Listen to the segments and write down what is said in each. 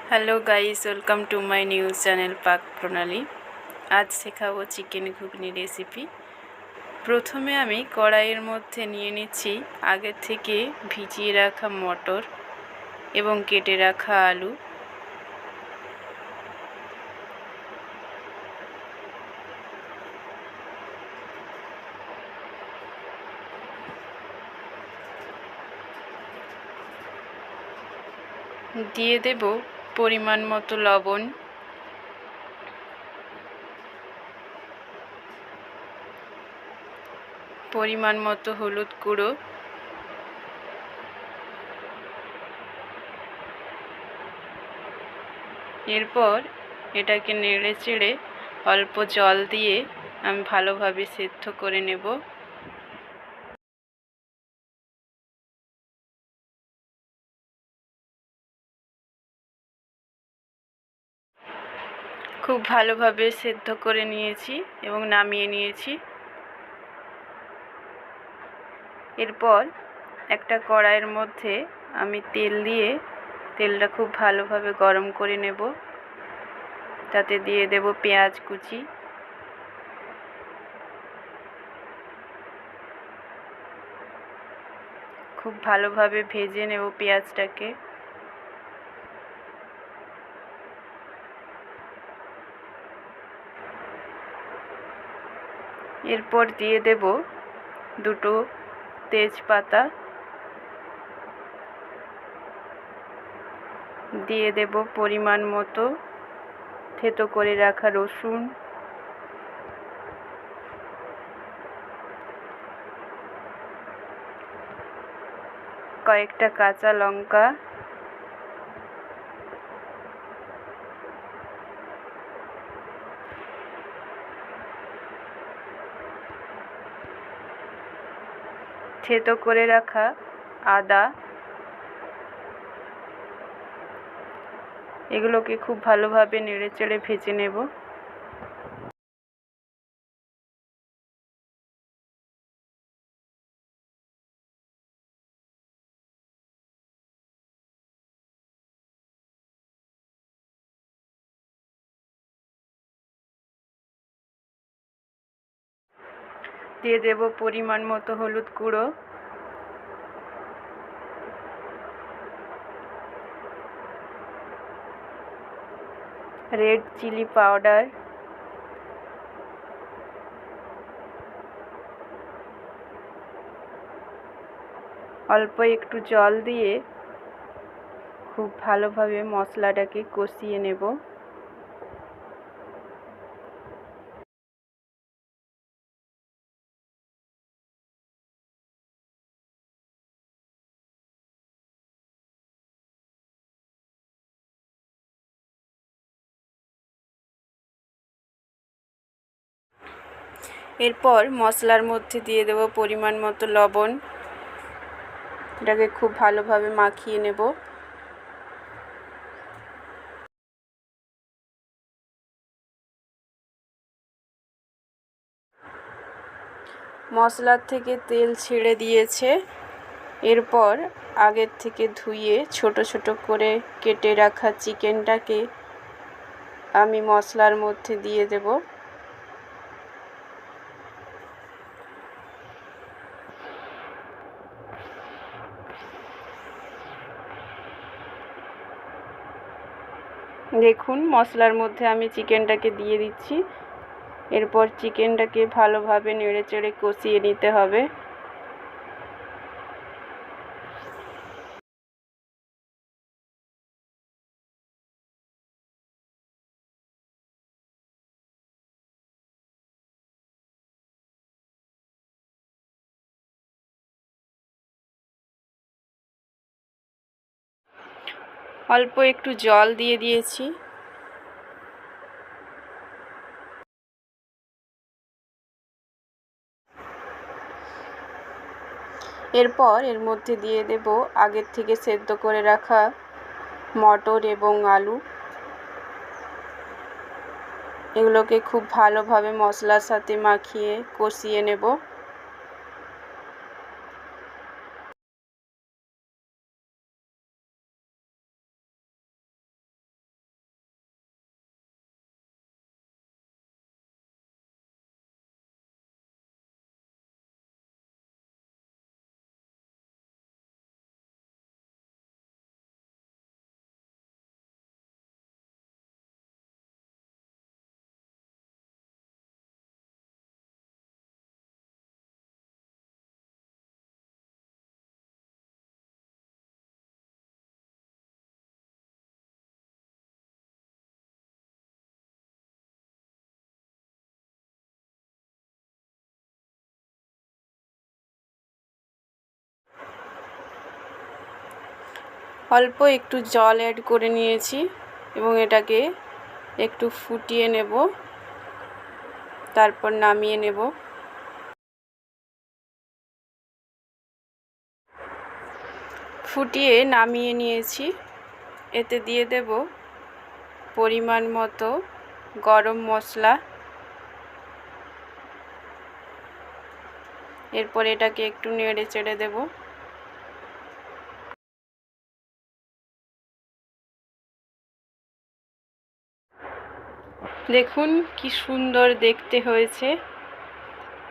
Hello guys, welcome to my news channel পাক প্রণালী। আজ শেখাবো চিকেন ঘুগনি রেসিপি। প্রথমে আমি কড়াইয়ের মধ্যে নিয়ে নিচ্ছি আগে থেকে ভিজিয়ে রাখা মটর এবং কেটে রাখা আলু। দিয়ে দেব পরিমাণ মতো লবণ, পরিমাণ মতো হলুদ গুঁড়ো, এরপর এটাকে নেড়ে চেড়ে অল্প জল দিয়ে আমি ভালোভাবে সেদ্ধ করে নেব। খুব ভালোভাবে সেদ্ধ করে নিয়েছি এবং নামিয়ে নিয়েছি। এরপর একটা কড়াইয়ের মধ্যে আমি তেল দিয়ে তেলটা খুব ভালোভাবে গরম করে নেব। তাতে দিয়ে দেব পেঁয়াজ কুচি, খুব ভালোভাবে ভেজে নেব পেঁয়াজটাকে। এরপর দিয়ে দেব দুটো তেজপাতা, দিয়ে দেব পরিমাণ মতো থেতো করে রাখা রসুন, কয়েকটা কাঁচা লঙ্কা, থেতো করে রাখা আদা, এগুলোকে খুব ভালোভাবে নেড়েচেড়ে ভেজে নেব। দিয়ে দেব পরিমাণ মতো হলুদ গুঁড়ো, রেড চিলি পাউডার, অল্প একটু জল দিয়ে খুব ভালোভাবে মশলাটাকে কষিয়ে নেব। এরপর মশলার মধ্যে দিয়ে দেব পরিমাণ মতো লবণ, এটাকে খুব ভালোভাবে মাখিয়ে নেব। মশলার থেকে তেল ছেড়ে দিয়েছে। এরপর আগের থেকে ধুয়ে ছোট ছোট করে কেটে রাখা চিকেনটাকে আমি মশলার মধ্যে দিয়ে দেব। দেখুন, মশলার মধ্যে আমি চিকেনটাকে দিয়ে দিচ্ছি। এরপর চিকেনটাকে ভালোভাবে নেড়েচেড়ে কষিয়ে নিতে হবে। অল্প একটু জল দিয়ে দিয়েছি। এরপর এর মধ্যে দিয়ে দেব আগের থেকে সেদ্ধ করে রাখা মটর এবং আলু। এগুলোকে খুব ভালোভাবে মশলার সাথে মাখিয়ে কষিয়ে নেব। অল্প একটু জল অ্যাড করে নিয়েছি এবং এটাকে একটু ফুটিয়ে নেব, তারপর নামিয়ে নেব। ফুটিয়ে নামিয়ে নিয়েছি। এতে দিয়ে দেব পরিমাণ মতো গরম মশলা। এরপর এটাকে একটু নেড়ে চেড়ে দেব। দেখুন কি সুন্দর দেখতে হয়েছে,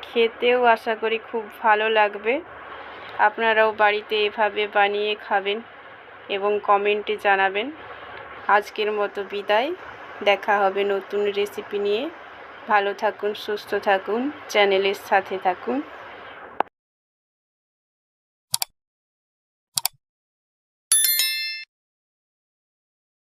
খেতেও আশা করি খুব ভালো লাগবে। আপনারাও বাড়িতে এভাবে বানিয়ে খাবেন এবং কমেন্টে জানাবেন। আজকের মতো বিদায়, দেখা হবে নতুন রেসিপি নিয়ে। ভালো থাকুন, সুস্থ থাকুন, চ্যানেলের সাথে থাকুন।